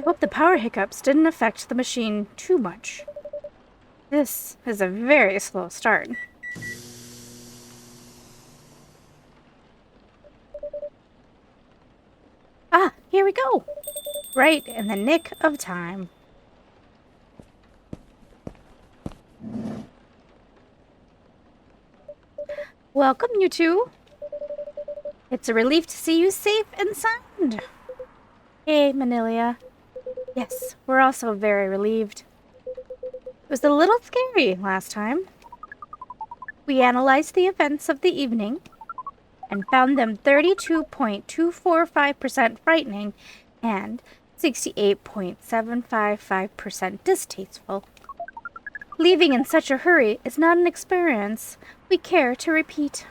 hope the power hiccups didn't affect the machine too much. This is a very slow start. Ah, here we go! Right in the nick of time. Welcome, you two. It's a relief to see you safe and sound. Hey, Manilia. Yes, we're also very relieved. It was a little scary last time. We analyzed the events of the evening and found them 32.245% frightening and 68.755% distasteful. Leaving in such a hurry is not an experience we care to repeat.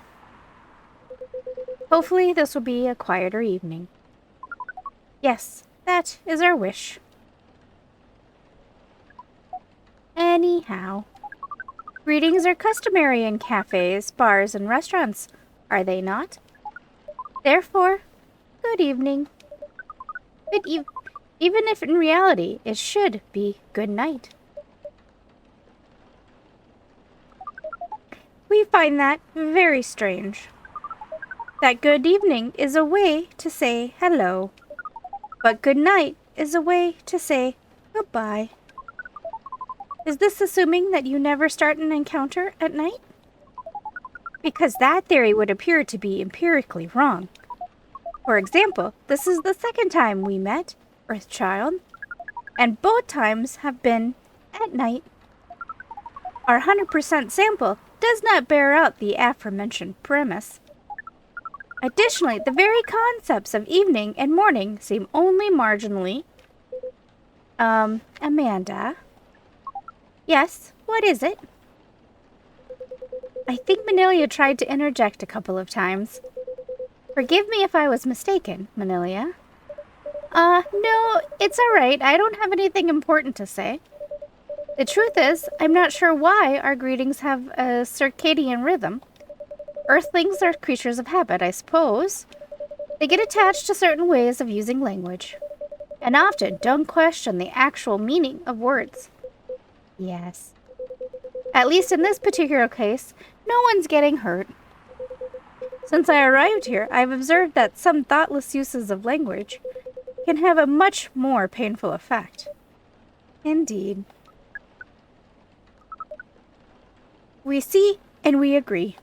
Hopefully this will be a quieter evening. Yes, that is our wish. Anyhow, greetings are customary in cafes, bars, and restaurants, are they not? Therefore, good evening. Even if in reality it should be good night. We find that very strange. That good evening is a way to say hello, but good night is a way to say goodbye. Is this assuming that you never start an encounter at night? Because that theory would appear to be empirically wrong. For example, this is the second time we met, Earthchild, and both times have been at night. Our 100% sample does not bear out the aforementioned premise. Additionally, the very concepts of evening and morning seem only marginally... Amanda? Yes, what is it? I think Manilia tried to interject a couple of times. Forgive me if I was mistaken, Manilia. No, it's alright. I don't have anything important to say. The truth is, I'm not sure why our greetings have a circadian rhythm. Earthlings are creatures of habit, I suppose. They get attached to certain ways of using language, and often don't question the actual meaning of words. Yes. At least in this particular case, no one's getting hurt. Since I arrived here, I've observed that some thoughtless uses of language can have a much more painful effect. Indeed. We see and we agree.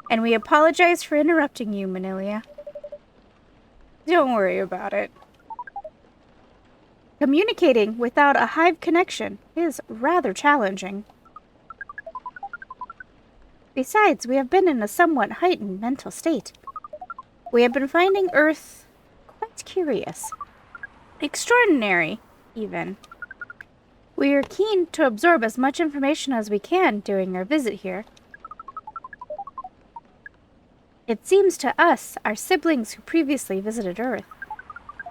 And we apologize for interrupting you, Manilia. Don't worry about it. Communicating without a hive connection is rather challenging. Besides, we have been in a somewhat heightened mental state. We have been finding Earth quite curious. Extraordinary, even. We are keen to absorb as much information as we can during our visit here. It seems to us, our siblings who previously visited Earth,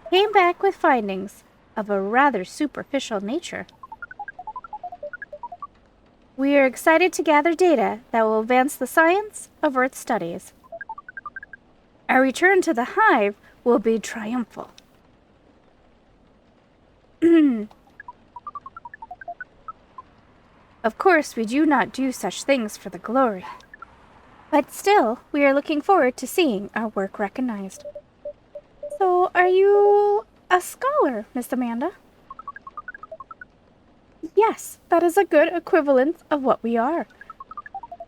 came back with findings of a rather superficial nature. We are excited to gather data that will advance the science of Earth studies. Our return to the hive will be triumphal. Of course, we do not do such things for the glory. But still, we are looking forward to seeing our work recognized. So, are you a scholar, Miss Amanda? Yes, that is a good equivalent of what we are.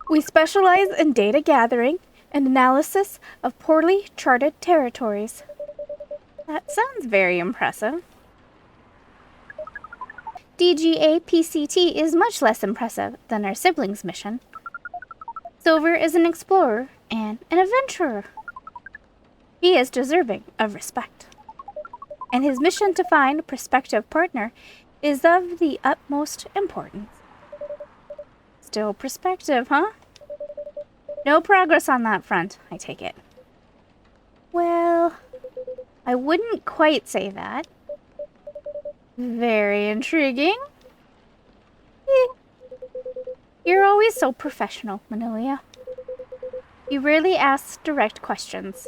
We specialize in data gathering and analysis of poorly charted territories. That sounds very impressive. DGA-PCT is much less impressive than our siblings' mission. Silver is an explorer and an adventurer. He is deserving of respect. And his mission to find a prospective partner is of the utmost importance. Still prospective, huh? No progress on that front, I take it. Well, I wouldn't quite say that. Very intriguing. You're always so professional, Manilia. You rarely ask direct questions,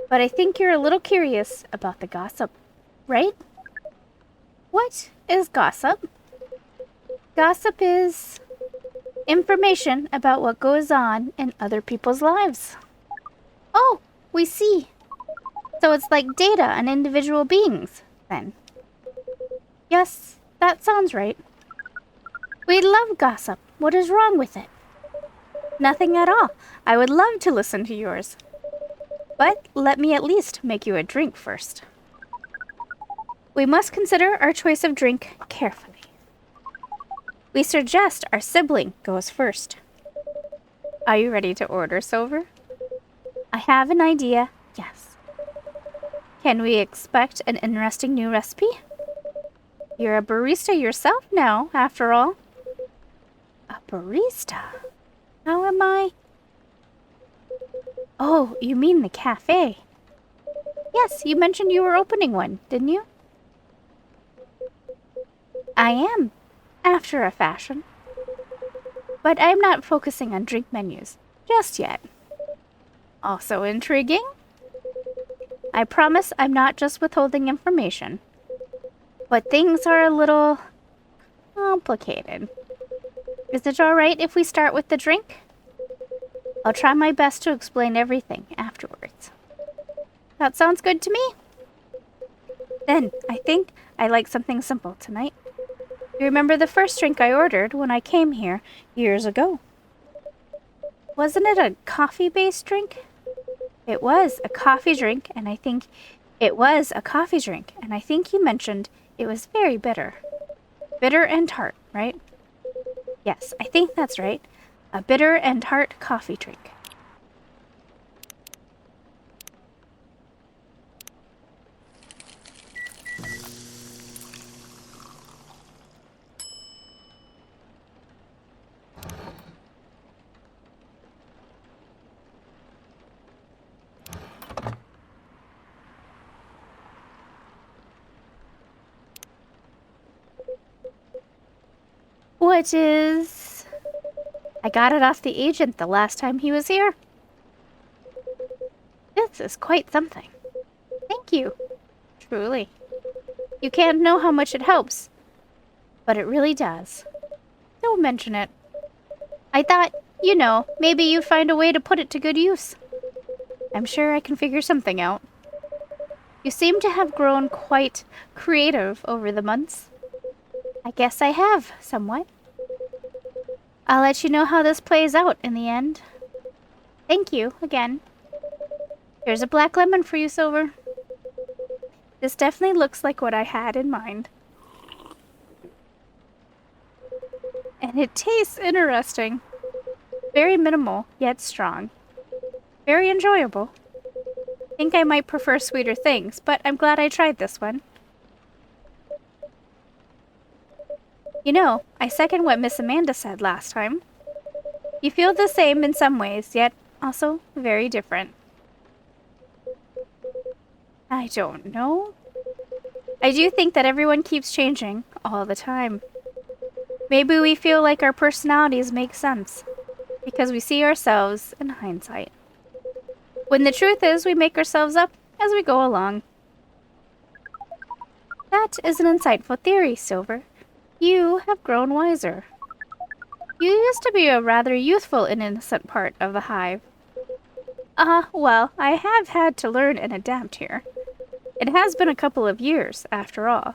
but I think you're a little curious about the gossip, right? What is gossip? Gossip is information about what goes on in other people's lives. Oh, we see. So it's like data on individual beings, then. Yes, that sounds right. We love gossip. What is wrong with it? Nothing at all. I would love to listen to yours. But let me at least make you a drink first. We must consider our choice of drink carefully. We suggest our sibling goes first. Are you ready to order, Silver? I have an idea, yes. Can we expect an interesting new recipe? You're a barista yourself now, after all. A barista? How am I? Oh, you mean the cafe. Yes, you mentioned you were opening one, didn't you? I am, after a fashion. But I'm not focusing on drink menus just yet. Also intriguing? I promise I'm not just withholding information. But things are a little complicated. Is it alright if we start with the drink? I'll try my best to explain everything afterwards. That sounds good to me. Then, I think I like something simple tonight. You remember the first drink I ordered when I came here years ago? Wasn't it a coffee-based drink? It was a coffee drink, and I think you mentioned it was very bitter. Bitter and tart, right? Yes, I think that's right. A bitter and tart coffee drink. Which is... I got it off the agent the last time he was here. This is quite something. Thank you. Truly. You can't know how much it helps. But it really does. Don't mention it. I thought, maybe you'd find a way to put it to good use. I'm sure I can figure something out. You seem to have grown quite creative over the months. I guess I have, somewhat. I'll let you know how this plays out in the end. Thank you, again. Here's a black lemon for you, Silver. This definitely looks like what I had in mind. And it tastes interesting. Very minimal, yet strong. Very enjoyable. Think I might prefer sweeter things, but I'm glad I tried this one. I second what Miss Amanda said last time. You feel the same in some ways, yet also very different. I don't know. I do think that everyone keeps changing all the time. Maybe we feel like our personalities make sense because we see ourselves in hindsight. When the truth is, we make ourselves up as we go along. That is an insightful theory, Silver. You have grown wiser. You used to be a rather youthful and innocent part of the hive. Well, I have had to learn and adapt here. It has been a couple of years, after all.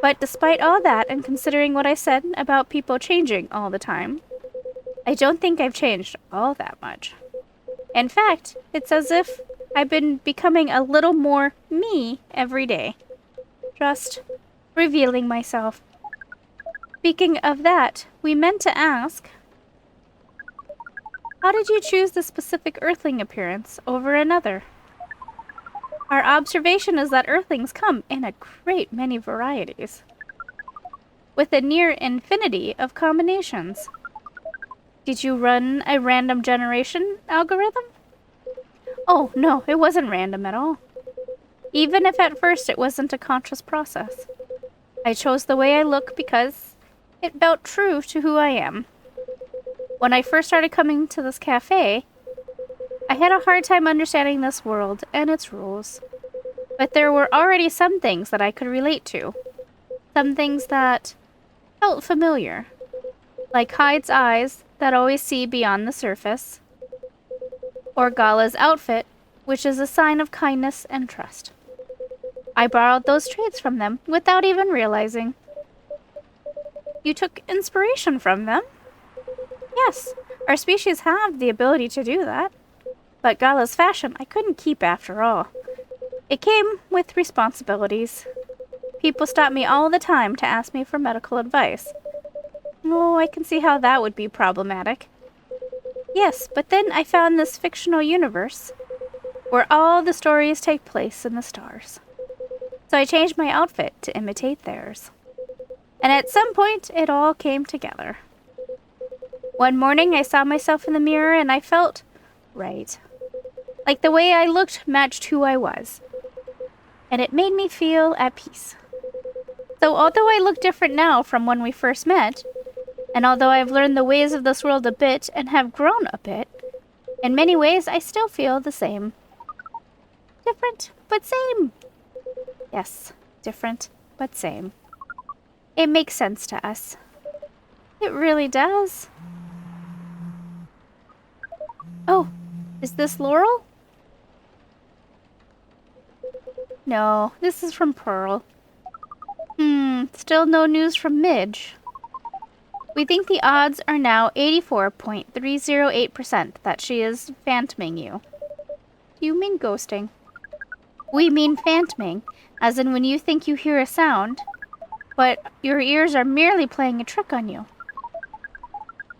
But despite all that, and considering what I said about people changing all the time, I don't think I've changed all that much. In fact, it's as if I've been becoming a little more me every day. Just revealing myself. Speaking of that, we meant to ask, how did you choose the specific Earthling appearance over another? Our observation is that Earthlings come in a great many varieties, with a near infinity of combinations. Did you run a random generation algorithm? Oh, no, it wasn't random at all. Even if at first it wasn't a conscious process. I chose the way I look because it felt true to who I am. When I first started coming to this cafe, I had a hard time understanding this world and its rules. But there were already some things that I could relate to. Some things that felt familiar. Like Hyde's eyes that always see beyond the surface. Or Gala's outfit, which is a sign of kindness and trust. I borrowed those traits from them without even realizing. You took inspiration from them? Yes, our species have the ability to do that. But Gala's fashion I couldn't keep after all. It came with responsibilities. People stop me all the time to ask me for medical advice. Oh, I can see how that would be problematic. Yes, but then I found this fictional universe where all the stories take place in the stars. So I changed my outfit to imitate theirs. And at some point, it all came together. One morning, I saw myself in the mirror and I felt right. Like the way I looked matched who I was. And it made me feel at peace. So although I look different now from when we first met, and although I've learned the ways of this world a bit and have grown a bit, in many ways I still feel the same. Different, but same. Yes, different, but same. It makes sense to us. It really does. Oh, is this Laurel? No, this is from Pearl. Still no news from Midge. We think the odds are now 84.308% that she is phantoming you. Do you mean ghosting? We mean phantoming, as in when you think you hear a sound, but your ears are merely playing a trick on you.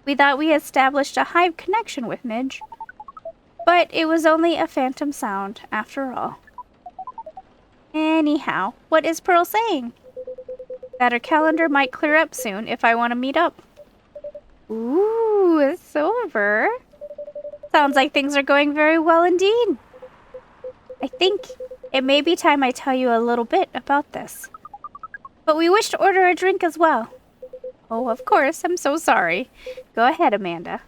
We thought we established a hive connection with Midge, but it was only a phantom sound after all. Anyhow, what is Pearl saying? That her calendar might clear up soon if I want to meet up. Ooh, it's over. Sounds like things are going very well indeed. I think it may be time I tell you a little bit about this. But we wish to order a drink as well. Oh, of course, I'm so sorry. Go ahead, Amanda.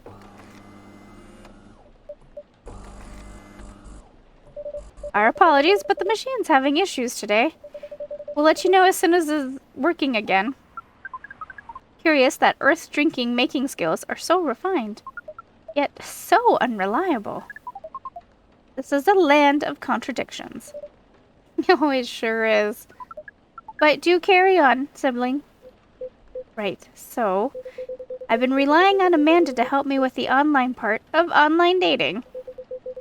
Our apologies, but the machine's having issues today. We'll let you know as soon as it's working again. Curious that Earth's drinking making skills are so refined, yet so unreliable. This is a land of contradictions. Oh, it sure is. But do carry on, sibling. Right, so I've been relying on Amanda to help me with the online part of online dating.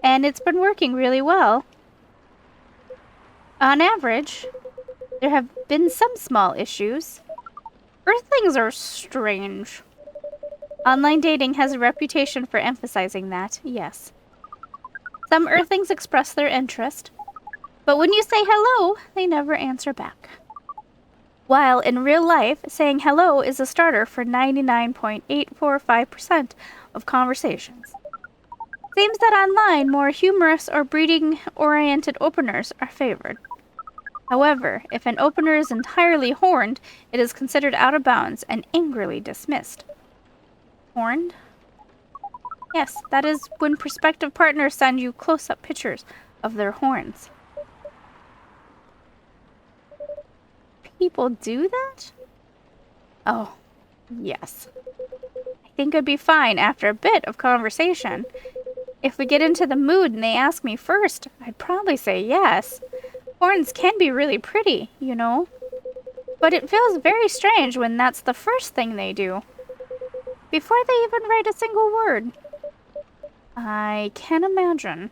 And it's been working really well. On average, there have been some small issues. Earthlings are strange. Online dating has a reputation for emphasizing that, yes. Some Earthlings express their interest, but when you say hello, they never answer back. While in real life, saying hello is a starter for 99.845% of conversations. Seems that online, more humorous or breeding-oriented openers are favored. However, if an opener is entirely horned, it is considered out of bounds and angrily dismissed. Horned? Yes, that is when prospective partners send you close-up pictures of their horns. People do that? Oh, yes. I think I'd be fine after a bit of conversation. If we get into the mood and they ask me first, I'd probably say yes. Horns can be really pretty, you know. But it feels very strange when that's the first thing they do. Before they even write a single word. I can imagine.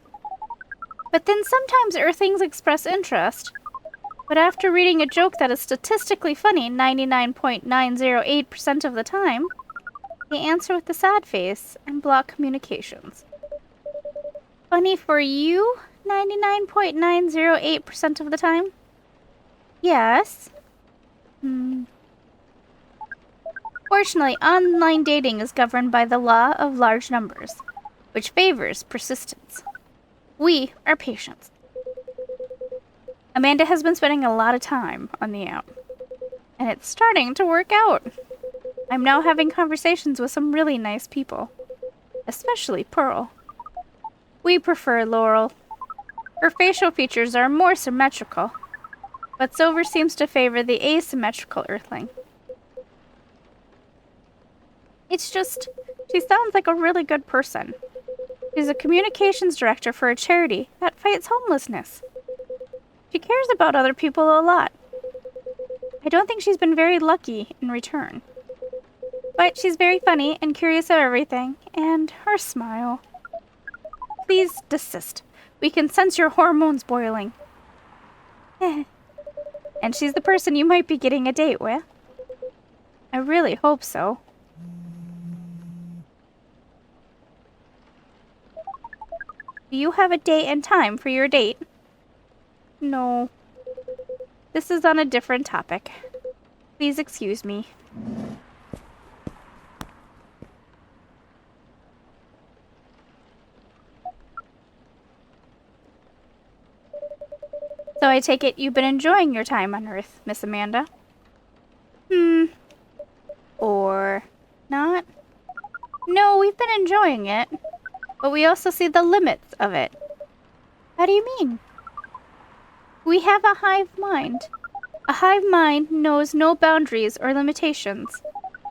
But then sometimes Earthlings express interest. But after reading a joke that is statistically funny 99.908% of the time, they answer with a sad face and block communications. Funny for you? 99.908% of the time? Yes. Fortunately, online dating is governed by the law of large numbers, which favors persistence. We are patient. Amanda has been spending a lot of time on the app, and it's starting to work out. I'm now having conversations with some really nice people, especially Pearl. We prefer Laurel. Her facial features are more symmetrical, but Silver seems to favor the asymmetrical Earthling. It's just, she sounds like a really good person. She's a communications director for a charity that fights homelessness. She cares about other people a lot. I don't think she's been very lucky in return. But she's very funny and curious of everything, and her smile. Please desist. We can sense your hormones boiling. And she's the person you might be getting a date with. I really hope so. Do you have a date and time for your date? No. This is on a different topic. Please excuse me. So I take it you've been enjoying your time on Earth, Miss Amanda? Or not? No, we've been enjoying it. But we also see the limits of it. How do you mean? We have a hive mind. A hive mind knows no boundaries or limitations.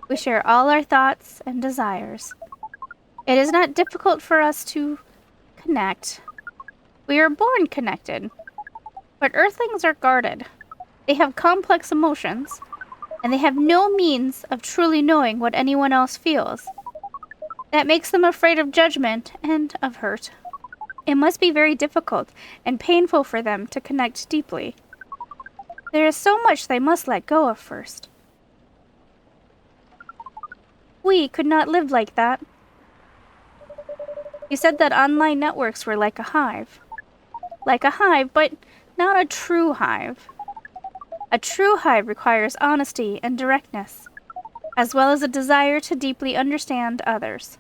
We share all our thoughts and desires. It is not difficult for us to connect. We are born connected. But Earthlings are guarded. They have complex emotions, and they have no means of truly knowing what anyone else feels. That makes them afraid of judgment and of hurt. It must be very difficult and painful for them to connect deeply. There is so much they must let go of first. We could not live like that. You said that online networks were like a hive. Like a hive, but not a true hive. A true hive requires honesty and directness, as well as a desire to deeply understand others.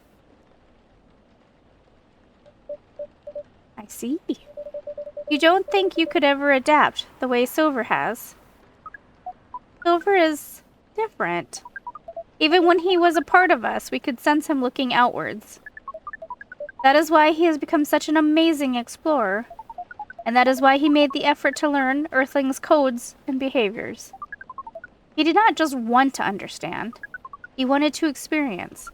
I see. You don't think you could ever adapt the way Silver has? Silver is different. Even when he was a part of us, we could sense him looking outwards. That is why he has become such an amazing explorer. And that is why he made the effort to learn Earthlings' codes and behaviors. He did not just want to understand. He wanted to experience.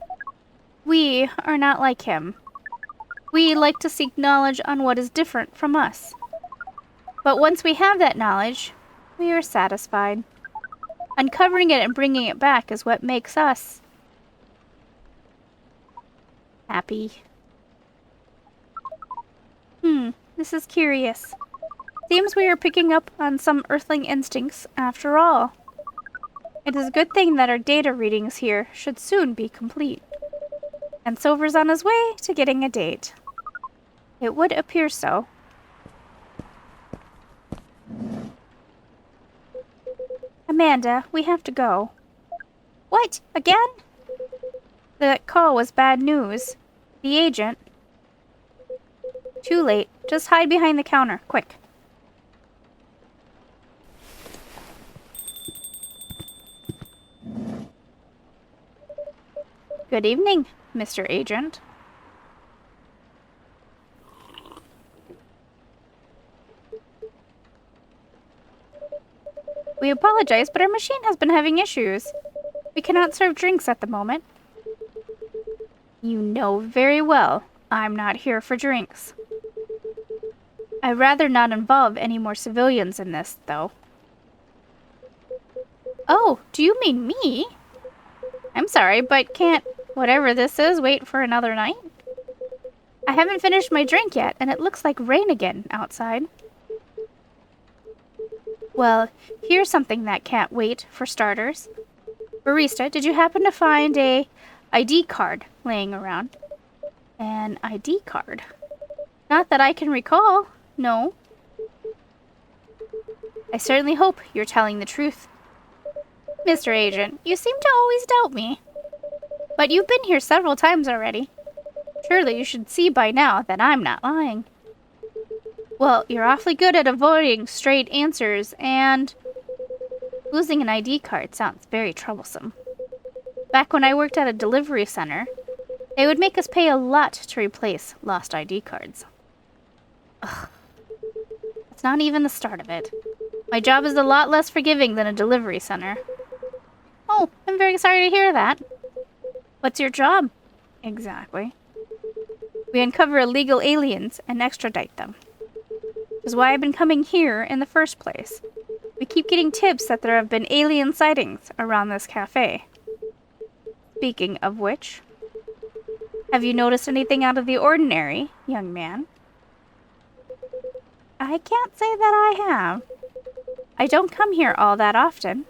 We are not like him. We like to seek knowledge on what is different from us. But once we have that knowledge, we are satisfied. Uncovering it and bringing it back is what makes us happy. This is curious. Seems we are picking up on some Earthling instincts after all. It is a good thing that our data readings here should soon be complete. And Silver's on his way to getting a date. It would appear so. Amanda, we have to go. What? Again? That call was bad news. The agent... Too late. Just hide behind the counter, quick. Good evening, Mr. Agent. We apologize, but our machine has been having issues. We cannot serve drinks at the moment. You know very well I'm not here for drinks. I'd rather not involve any more civilians in this, though. Oh, do you mean me? I'm sorry, but can't whatever this is wait for another night? I haven't finished my drink yet, and it looks like rain again outside. Well, here's something that can't wait, for starters. Barista, did you happen to find a ID card laying around? An ID card? Not that I can recall. No. I certainly hope you're telling the truth. Mr. Agent, you seem to always doubt me. But you've been here several times already. Surely you should see by now that I'm not lying. Well, you're awfully good at avoiding straight answers, and losing an ID card sounds very troublesome. Back when I worked at a delivery center, they would make us pay a lot to replace lost ID cards. Ugh. not even the start of it. My job is a lot less forgiving than a delivery center. Oh, I'm very sorry to hear that. What's your job? Exactly. We uncover illegal aliens and extradite them. Which is why I've been coming here in the first place. We keep getting tips that there have been alien sightings around this cafe. Speaking of which, have you noticed anything out of the ordinary, young man? I can't say that I have. I don't come here all that often,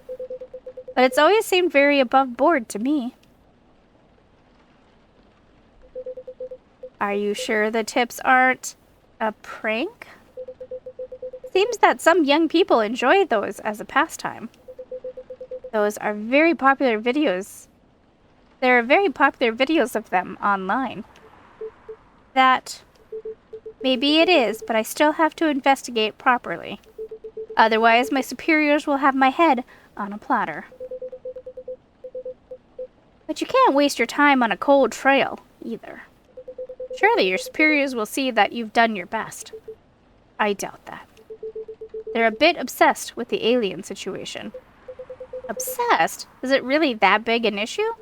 but it's always seemed very above board to me. Are you sure the tips aren't a prank? Seems that some young people enjoy those as a pastime. Those are very popular videos. There are very popular videos of them online. That maybe it is, but I still have to investigate properly. Otherwise, my superiors will have my head on a platter. But you can't waste your time on a cold trail, either. Surely your superiors will see that you've done your best. I doubt that. They're a bit obsessed with the alien situation. Obsessed? Is it really that big an issue?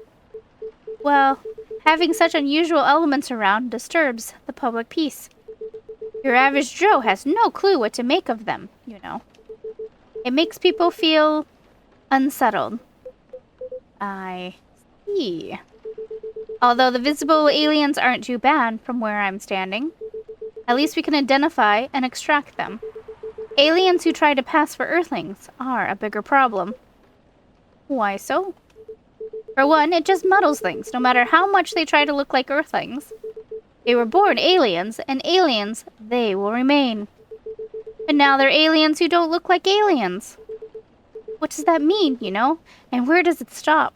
Well, having such unusual elements around disturbs the public peace. Your average Joe has no clue what to make of them, you know. It makes people feel unsettled. I see. Although the visible aliens aren't too bad from where I'm standing, at least we can identify and extract them. Aliens who try to pass for Earthlings are a bigger problem. Why so? For one, it just muddles things, no matter how much they try to look like Earthlings. They were born aliens, and aliens they will remain. But now they're aliens who don't look like aliens. What does that mean, you know? And where does it stop?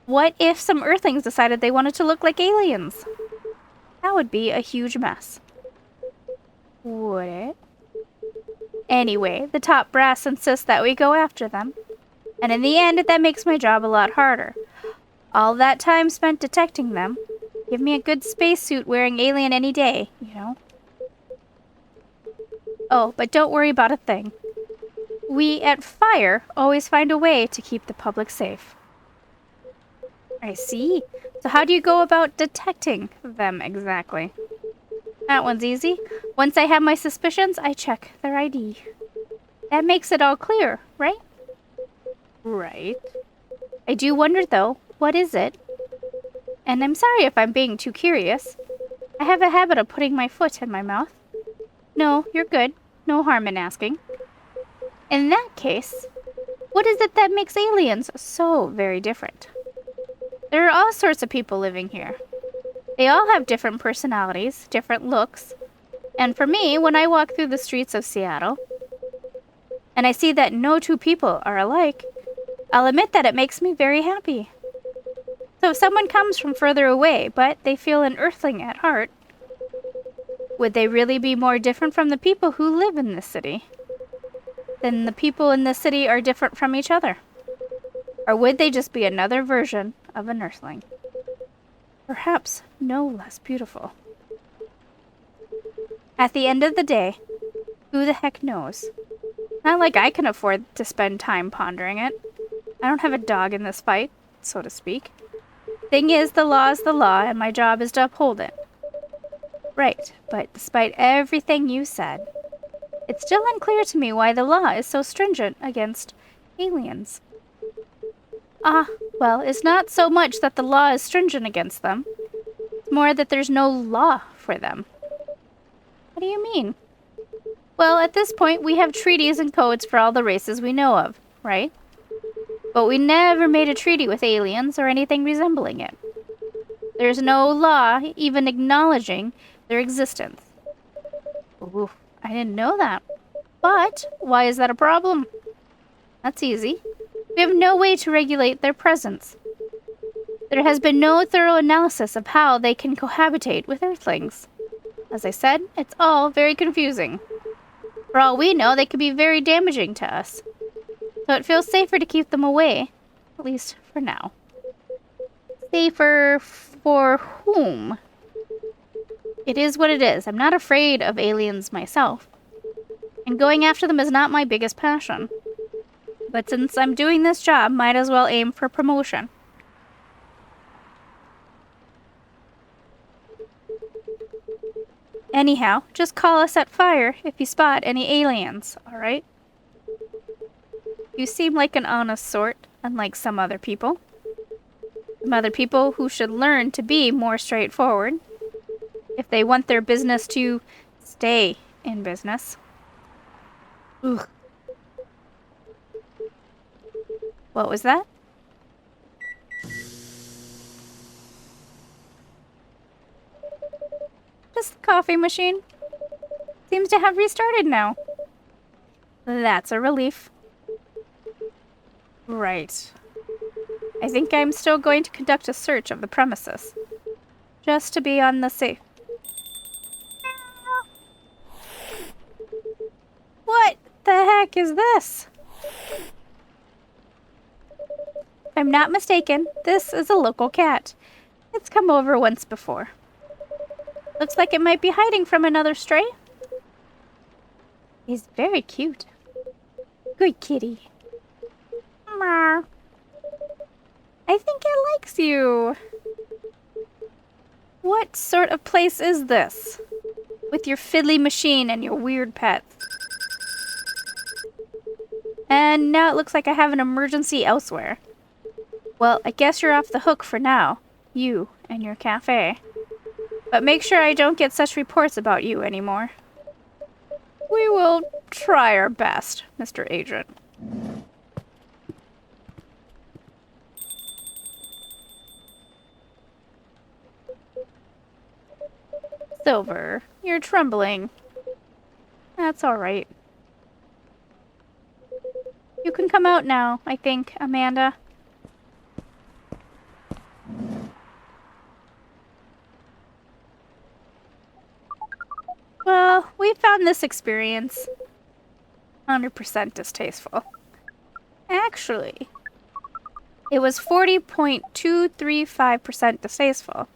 What if some Earthlings decided they wanted to look like aliens? That would be a huge mess. Would it? Anyway, the top brass insists that we go after them. And in the end, that makes my job a lot harder. All that time spent detecting them. Give me a good spacesuit wearing alien any day, you know? Oh, but don't worry about a thing. We at Fire always find a way to keep the public safe. I see. So how do you go about detecting them exactly? That one's easy. Once I have my suspicions, I check their ID. That makes it all clear, right? Right. I do wonder, though, what is it? And I'm sorry if I'm being too curious. I have a habit of putting my foot in my mouth. No, you're good. No harm in asking. In that case, what is it that makes aliens so very different? There are all sorts of people living here. They all have different personalities, different looks. And for me, when I walk through the streets of Seattle, and I see that no two people are alike, I'll admit that it makes me very happy. So if someone comes from further away, but they feel an Earthling at heart, would they really be more different from the people who live in this city than the people in this city are different from each other? Or would they just be another version of an Earthling? Perhaps no less beautiful. At the end of the day, who the heck knows? Not like I can afford to spend time pondering it. I don't have a dog in this fight, so to speak. Thing is, the law is the law, and my job is to uphold it. Right, but despite everything you said, it's still unclear to me why the law is so stringent against aliens. Well, it's not so much that the law is stringent against them. It's more that there's no law for them. What do you mean? Well, at this point, we have treaties and codes for all the races we know of, right? But we never made a treaty with aliens or anything resembling it. There's no law even acknowledging their existence. Ooh, I didn't know that. But why is that a problem? That's easy. We have no way to regulate their presence. There has been no thorough analysis of how they can cohabitate with Earthlings. As I said, it's all very confusing. For all we know, they could be very damaging to us. So it feels safer to keep them away, at least for now. Safer for whom? It is what it is. I'm not afraid of aliens myself. And going after them is not my biggest passion. But since I'm doing this job, might as well aim for promotion. Anyhow, just call us at fire if you spot any aliens, alright? You seem like an honest sort, unlike some other people. Some other people who should learn to be more straightforward if they want their business to stay in business. Ugh. What was that? Just the coffee machine. Seems to have restarted now. That's a relief. Right. I think I'm still going to conduct a search of the premises. Just to be on the safe. What the heck is this? If I'm not mistaken, this is a local cat. It's come over once before. Looks like it might be hiding from another stray. He's very cute. Good kitty. Meow. I think it likes you. What sort of place is this? With your fiddly machine and your weird pets. And now it looks like I have an emergency elsewhere. Well, I guess you're off the hook for now. You and your cafe. But make sure I don't get such reports about you anymore. We will try our best, Mr. Agent. Silver, you're trembling. That's all right. You can come out now, I think, Amanda. Well, we found this experience 100% distasteful. Actually, it was 40.235% distasteful,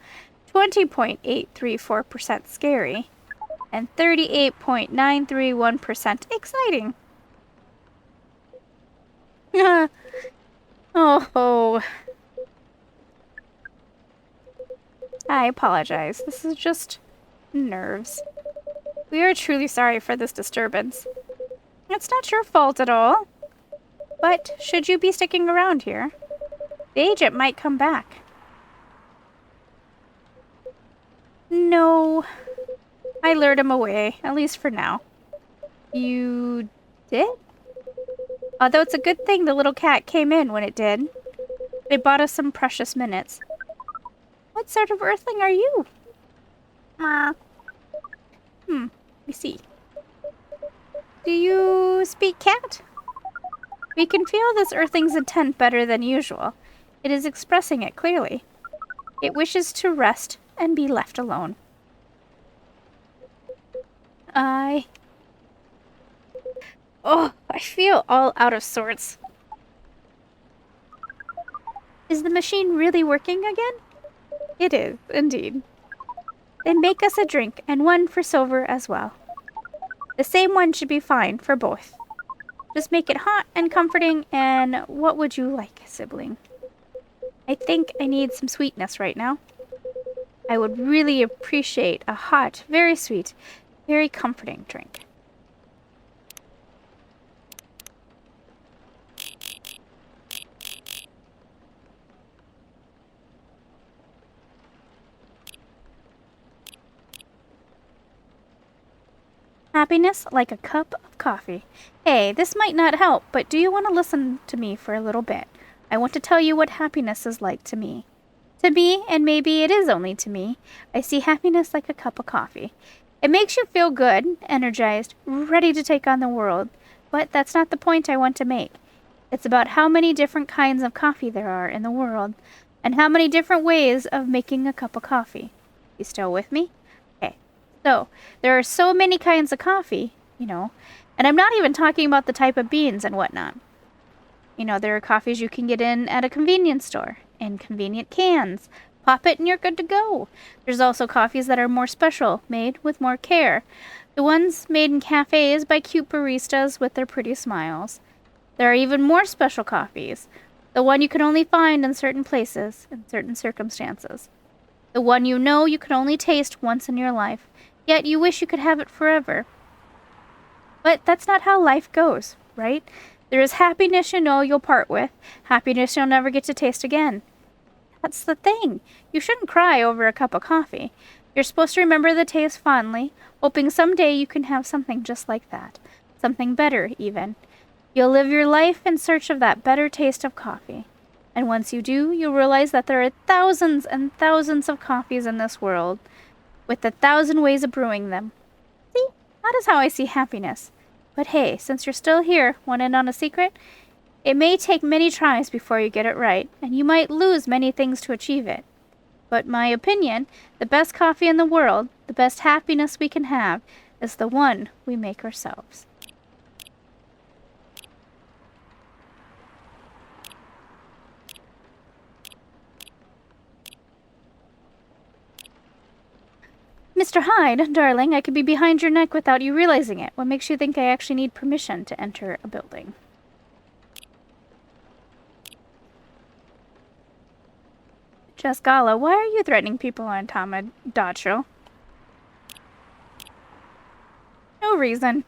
20.834% scary, and 38.931% exciting. Oh. I apologize. This is just nerves. We are truly sorry for this disturbance. It's not your fault at all. But should you be sticking around here, the agent might come back. No. I lured him away, at least for now. You did? Although it's a good thing the little cat came in when it did. They bought us some precious minutes. What sort of earthling are you? Let me see. Do you speak cat? We can feel this earthling's intent better than usual. It is expressing it clearly. It wishes to rest and be left alone. I feel all out of sorts. Is the machine really working again? It is, indeed. Then make us a drink, and one for Silver as well. The same one should be fine for both. Just make it hot and comforting, and what would you like, sibling? I think I need some sweetness right now. I would really appreciate a hot, very sweet, very comforting drink. Happiness like a cup of coffee. Hey, this might not help, but do you want to listen to me for a little bit? I want to tell you what happiness is like to me. To me, and maybe it is only to me, I see happiness like a cup of coffee. It makes you feel good, energized, ready to take on the world. But that's not the point I want to make. It's about how many different kinds of coffee there are in the world, and how many different ways of making a cup of coffee. You still with me? So, there are so many kinds of coffee, and I'm not even talking about the type of beans and whatnot. There are coffees you can get in at a convenience store, in convenient cans. Pop it and you're good to go. There's also coffees that are more special, made with more care. The ones made in cafes by cute baristas with their pretty smiles. There are even more special coffees. The one you can only find in certain places, in certain circumstances. The one you know you can only taste once in your life, yet you wish you could have it forever. But that's not how life goes, right? There is happiness you know you'll part with, happiness you'll never get to taste again. That's the thing. You shouldn't cry over a cup of coffee. You're supposed to remember the taste fondly, hoping someday you can have something just like that. Something better, even. You'll live your life in search of that better taste of coffee. And once you do, you'll realize that there are thousands and thousands of coffees in this world, with 1,000 ways of brewing them. See? That is how I see happiness. But hey, since you're still here, want in on a secret? It may take many tries before you get it right, and you might lose many things to achieve it. But my opinion, the best coffee in the world, the best happiness we can have, is the one we make ourselves. Mr. Hyde, darling, I could be behind your neck without you realizing it. What makes you think I actually need permission to enter a building? Jeskala, why are you threatening people on Tamadacho? No reason.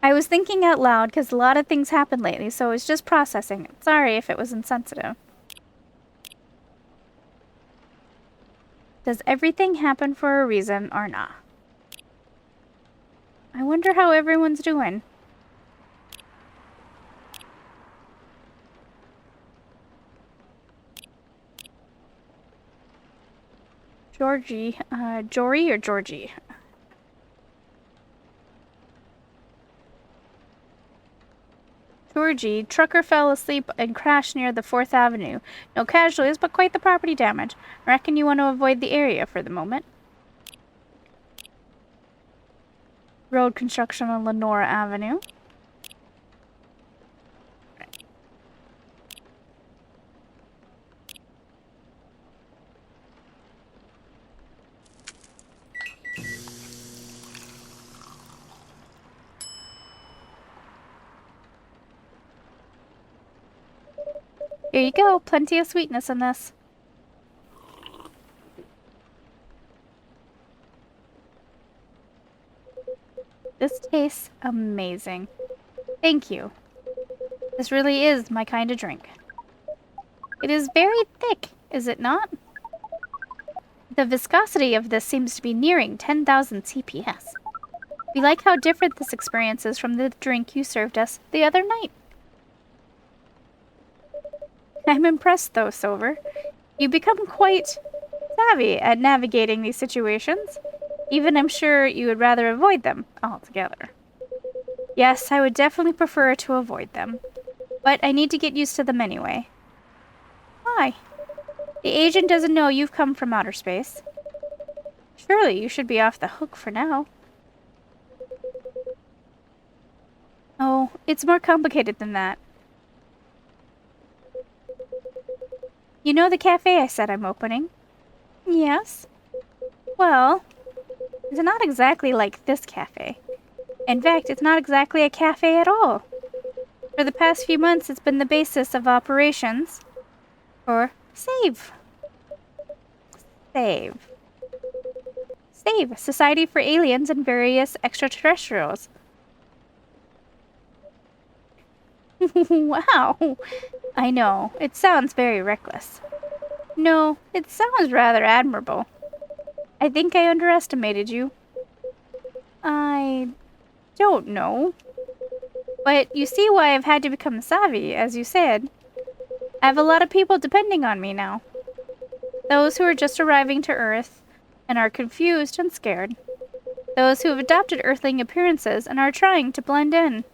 I was thinking out loud because a lot of things happened lately, so I was just processing it. Sorry if it was insensitive. Does everything happen for a reason or not? I wonder how everyone's doing. Jory or Georgie? Georgie, trucker fell asleep and crashed near the 4th Avenue. No casualties, but quite the property damage. I reckon you want to avoid the area for the moment. Road construction on Lenora Avenue. Here you go, plenty of sweetness in this. This tastes amazing. Thank you. This really is my kind of drink. It is very thick, is it not? The viscosity of this seems to be nearing 10,000 CPS. We like how different this experience is from the drink you served us the other night. I'm impressed, though, Silver. You become quite savvy at navigating these situations. Even I'm sure you would rather avoid them altogether. Yes, I would definitely prefer to avoid them. But I need to get used to them anyway. Why? The agent doesn't know you've come from outer space. Surely you should be off the hook for now. Oh, it's more complicated than that. You know the cafe I said I'm opening? Yes. Well, it's not exactly like this cafe. In fact, it's not exactly a cafe at all. For the past few months, it's been the basis of operations for SAVE. SAVE. SAVE, Society for Aliens and Various Extraterrestrials. Wow. I know, it sounds very reckless. No, it sounds rather admirable. I think I underestimated you. I don't know. But you see why I've had to become savvy, as you said. I have a lot of people depending on me now. Those who are just arriving to Earth and are confused and scared. Those who have adopted Earthling appearances and are trying to blend in.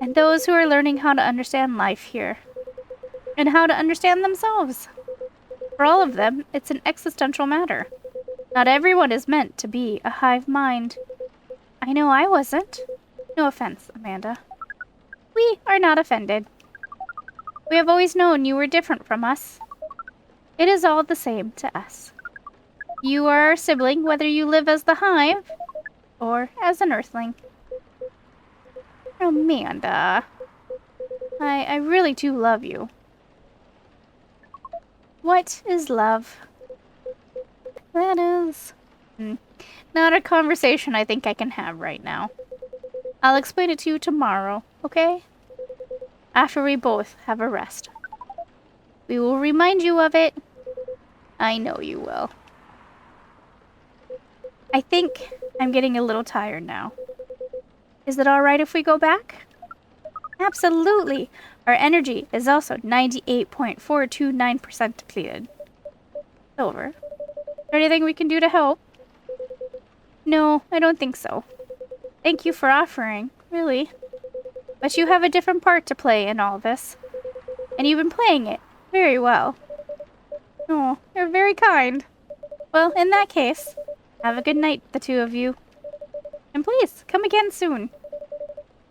And those who are learning how to understand life here. And how to understand themselves. For all of them, it's an existential matter. Not everyone is meant to be a hive mind. I know I wasn't. No offense, Amanda. We are not offended. We have always known you were different from us. It is all the same to us. You are our sibling, whether you live as the Hive or as an Earthling. Amanda, I really do love you. What is love? That is... not a conversation I think I can have right now. I'll explain it to you tomorrow, okay? After we both have a rest. We will remind you of it. I know you will. I think I'm getting a little tired now. Is it alright if we go back? Absolutely! Our energy is also 98.429% depleted. Silver. Is there anything we can do to help? No, I don't think so. Thank you for offering, really. But you have a different part to play in all this. And you've been playing it very well. Oh, you're very kind. Well, in that case, have a good night, the two of you. And please, come again soon.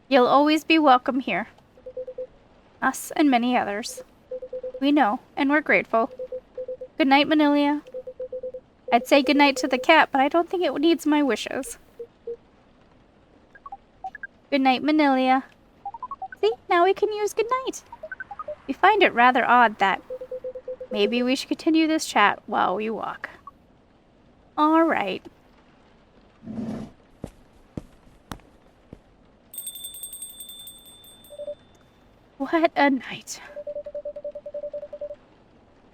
You'll always be welcome here. Us and many others. We know, and we're grateful. Good night, Manilia. I'd say good night to the cat, but I don't think it needs my wishes. Good night, Manilia. See, now we can use good night. We find it rather odd that maybe we should continue this chat while we walk. All right. What a night.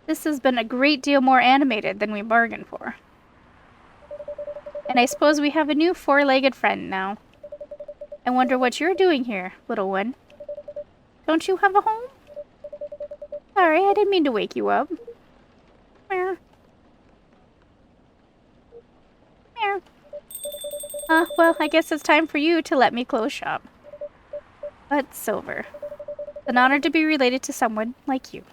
This has been a great deal more animated than we bargained for. And I suppose we have a new four-legged friend now. I wonder what you're doing here, little one. Don't you have a home? Sorry, I didn't mean to wake you up. Meow. Meow. Well, I guess it's time for you to let me close shop. But Silver, it's an honor to be related to someone like you.